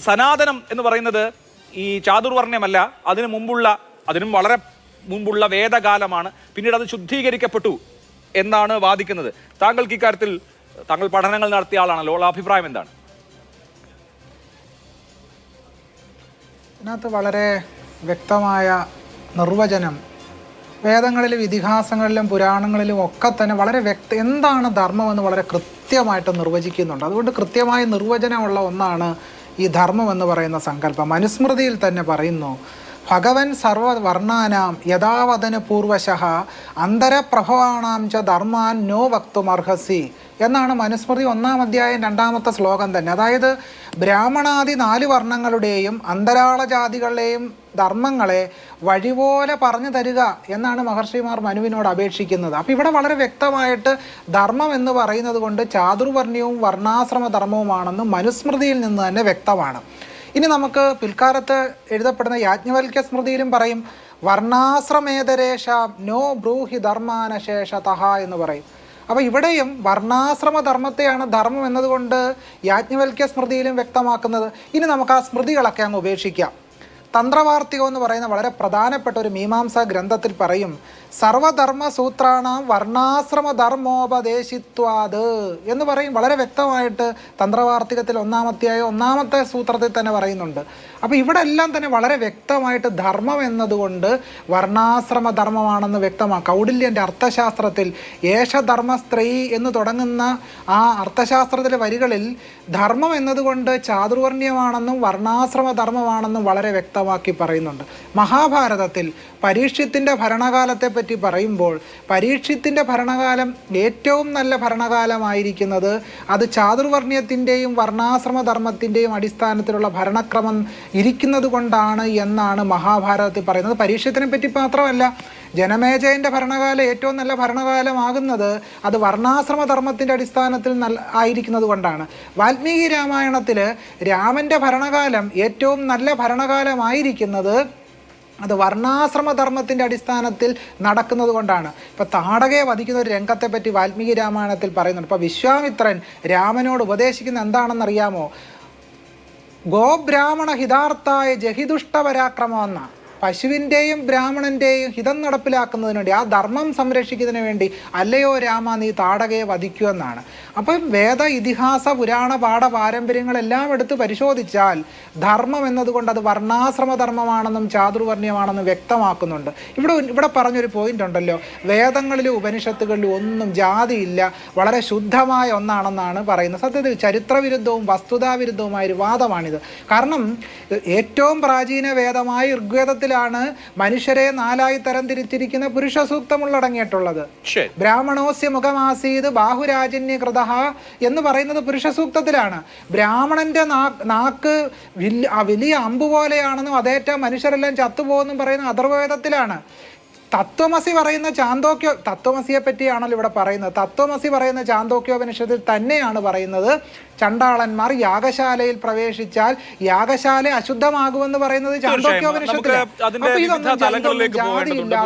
സനാതനം എന്ന് പറയുന്നത് ഈ ചാതുർവർണ്ണയമല്ല, അതിനും വളരെ മുമ്പുള്ള വേദകാലമാണ്. പിന്നീട് അത് ശുദ്ധീകരിക്കപ്പെട്ടു എന്നാണ് വാദിക്കുന്നത്. താങ്കൾക്ക് ഇക്കാര്യത്തിൽ, താങ്കൾ പഠനങ്ങൾ നടത്തിയ ആളാണല്ലോ, അഭിപ്രായം എന്താണ്? ഇതിനകത്ത് വളരെ വ്യക്തമായ നിർവചനം വേദങ്ങളിലും ഇതിഹാസങ്ങളിലും പുരാണങ്ങളിലും ഒക്കെ തന്നെ വളരെ എന്താണ് ധർമ്മമെന്ന് വളരെ കൃത്യമായിട്ട് നിർവചിക്കുന്നുണ്ട്. അതുകൊണ്ട് കൃത്യമായ നിർവചനമുള്ള ഒന്നാണ് ഈ ധർമ്മം എന്ന് പറയുന്ന സങ്കല്പം. മനുസ്മൃതിയിൽ തന്നെ പറയുന്നു, ഭഗവൻ സർവവർണ്ണാനാം യഥാവദന പൂർവശഃ അന്തരപ്രഭവാണാം ച ധർമാൻ നോ വക്തുമർഹസി എന്നാണ് മനുസ്മൃതി 1-ാം അധ്യായം 2-ാമത്തെ ശ്ലോകം തന്നെ. അതായത് ബ്രാഹ്മണാദി 4 വർണ്ണങ്ങളുടെയും അന്തരാള ജാതികളുടെയും ധർമ്മങ്ങളെ വഴിപോലെ പറഞ്ഞു തരിക എന്നാണ് മഹർഷിമാർ മനുവിനോട് അപേക്ഷിക്കുന്നത്. അപ്പോൾ ഇവിടെ വളരെ വ്യക്തമായിട്ട് ധർമ്മം എന്ന് പറയുന്നത് കൊണ്ട് ചാതുർവർണ്ണയവും വർണ്ണാശ്രമ ധർമ്മവുമാണെന്ന് മനുസ്മൃതിയിൽ നിന്ന് തന്നെ വ്യക്തമാണ്. ഇനി നമുക്ക് പിൽക്കാലത്ത് എഴുതപ്പെടുന്ന യാജ്ഞവൽക്യ സ്മൃതിയിലും പറയും, വർണ്ണാശ്രമേതരേഷ നോ ബ്രൂഹി ധർമാനശേഷതഃ എന്ന് പറയും. അപ്പോൾ ഇവിടെയും വർണ്ണാശ്രമ ധർമ്മത്തെയാണ് ധർമ്മം എന്നതുകൊണ്ട് യാജ്ഞവൽക്യ സ്മൃതിയിലും വ്യക്തമാക്കുന്നത്. ഇനി നമുക്ക് ആ സ്മൃതികളൊക്കെ അങ്ങ് ഉപേക്ഷിക്കാം. തന്ത്രവാർത്തികം എന്ന് പറയുന്ന വളരെ പ്രധാനപ്പെട്ട ഒരു മീമാംസാ ഗ്രന്ഥത്തിൽ പറയും, സർവധർമ്മ സൂത്രാണാം വർണ്ണാശ്രമ ധർമ്മോപദേശിത്വാത് എന്ന് പറയും. വളരെ വ്യക്തമായിട്ട് തന്ത്രവാർത്തികത്തിൽ 1-ാം അധ്യായം 1-ാമത്തെ സൂത്രത്തിൽ തന്നെ പറയുന്നുണ്ട്. അപ്പോൾ ഇവിടെ എല്ലാം തന്നെ വളരെ വ്യക്തമായിട്ട് ധർമ്മം എന്നതുകൊണ്ട് വർണ്ണാശ്രമ ധർമ്മമാണെന്ന് വ്യക്തമാണ്. കൗടില്യൻ്റെ അർത്ഥശാസ്ത്രത്തിൽ ഏഷധർമ്മസ്ത്രീ എന്ന് തുടങ്ങുന്ന ആ അർത്ഥശാസ്ത്രത്തിലെ വരികളിൽ ധർമ്മം എന്നതുകൊണ്ട് ചാതുർവർണ്ണയമാണെന്നും വർണ്ണാശ്രമ ധർമ്മമാണെന്നും വളരെ വ്യക്തമാക്കി പറയുന്നുണ്ട്. മഹാഭാരതത്തിൽ പരീക്ഷിത്തിൻ്റെ ഭരണകാലത്തെ പറ്റി പറയുമ്പോൾ പരീക്ഷിത്തിൻ്റെ ഭരണകാലം ഏറ്റവും നല്ല ഭരണകാലമായിരിക്കുന്നത് അത് ചാതുർവർണ്ണയത്തിൻ്റെയും വർണ്ണാശ്രമ ധർമ്മത്തിൻ്റെയും അടിസ്ഥാനത്തിലുള്ള ഭരണക്രമം ഇരിക്കുന്നത് കൊണ്ടാണ് എന്നാണ് മഹാഭാരതത്തിൽ പറയുന്നത്. പരീക്ഷത്തിനെ പറ്റി മാത്രമല്ല, ജനമേജയൻ്റെ ഭരണകാലം ഏറ്റവും നല്ല ഭരണകാലമാകുന്നത് അത് വർണ്ണാശ്രമ ധർമ്മത്തിൻ്റെ അടിസ്ഥാനത്തിൽ ആയിരിക്കുന്നത് കൊണ്ടാണ്. വാൽമീകി രാമായണത്തിൽ രാമൻ്റെ ഭരണകാലം ഏറ്റവും നല്ല ഭരണകാലമായിരിക്കുന്നത് അത് വർണ്ണാശ്രമ ധർമ്മത്തിൻ്റെ അടിസ്ഥാനത്തിൽ നടക്കുന്നത് കൊണ്ടാണ്. ഇപ്പോൾ താടകയെ വധിക്കുന്ന ഒരു രംഗത്തെപ്പറ്റി വാൽമീകി രാമായണത്തിൽ പറയുന്നുണ്ട്. ഇപ്പോൾ വിശ്വാമിത്രൻ രാമനോട് ഉപദേശിക്കുന്ന എന്താണെന്നറിയാമോ? ഗോബ്രാഹ്മണ ഹിതാർത്ഥായ ജഹിദുഷ്ടപരാക്രമം എന്ന പശുവിൻ്റെയും ബ്രാഹ്മണൻ്റെയും ഹിതം നടപ്പിലാക്കുന്നതിന് വേണ്ടി, ആ ധർമ്മം സംരക്ഷിക്കുന്നതിന് വേണ്ടി അല്ലയോ രാമ നീ താടകയെ വധിക്കുമെന്നാണ്. അപ്പം വേദ ഇതിഹാസ പുരാണ പാഠ പാരമ്പര്യങ്ങളെല്ലാം എടുത്ത് പരിശോധിച്ചാൽ ധർമ്മം എന്നതുകൊണ്ട് അത് വർണ്ണാശ്രമ ധർമ്മമാണെന്നും ചാതുർവർണ്ണയമാണെന്നും വ്യക്തമാക്കുന്നുണ്ട്. ഇവിടെ പറഞ്ഞൊരു പോയിന്റ് ഉണ്ടല്ലോ, വേദങ്ങളിലും ഉപനിഷത്തുകളിലും ഒന്നും ജാതിയില്ല, വളരെ ശുദ്ധമായ ഒന്നാണെന്നാണ് പറയുന്നത്. സത്യത്തിൽ ചരിത്രവിരുദ്ധവും വസ്തുതാവിരുദ്ധവുമായ ഒരു വാദമാണിത്. കാരണം ഏറ്റവും പ്രാചീന വേദമായ ഋഗ്വേദത്തിൽ ാണ് മനുഷ്യരെ 4ആയി തരം തിരിച്ചിരിക്കുന്ന പുരുഷ സൂക്തം ഉള്ളടങ്ങിയിട്ടുള്ളത്. ബ്രാഹ്മണോസ്യ മുഖമാസീത് ബാഹുരാജന്യ കൃത എന്ന് പറയുന്നത് പുരുഷ സൂക്തത്തിലാണ്. ബ്രാഹ്മണന്റെ നാക്ക് വലിയ അമ്പ് പോലെയാണെന്നും അതേറ്റ മനുഷ്യരെല്ലാം ചത്തുപോകുന്നും പറയുന്ന അഥർവവേദത്തിലാണ്. തത്വമസി പറയുന്ന തത്വമസിയെ പറ്റിയാണല്ലോ ഇവിടെ പറയുന്നത്. തത്വമസി പറയുന്ന ചാന്തോക്യോപനിഷത്തിൽ തന്നെയാണ് പറയുന്നത് ചണ്ടാളന്മാർ യാഗശാലയിൽ പ്രവേശിച്ചാൽ യാഗശാല അശുദ്ധമാകുമെന്ന് പറയുന്നത് ചാന്തോക്യോപനിഷത്തിലാണ്. അപ്പൊ ഇതൊന്നും ജാതിയില്ല,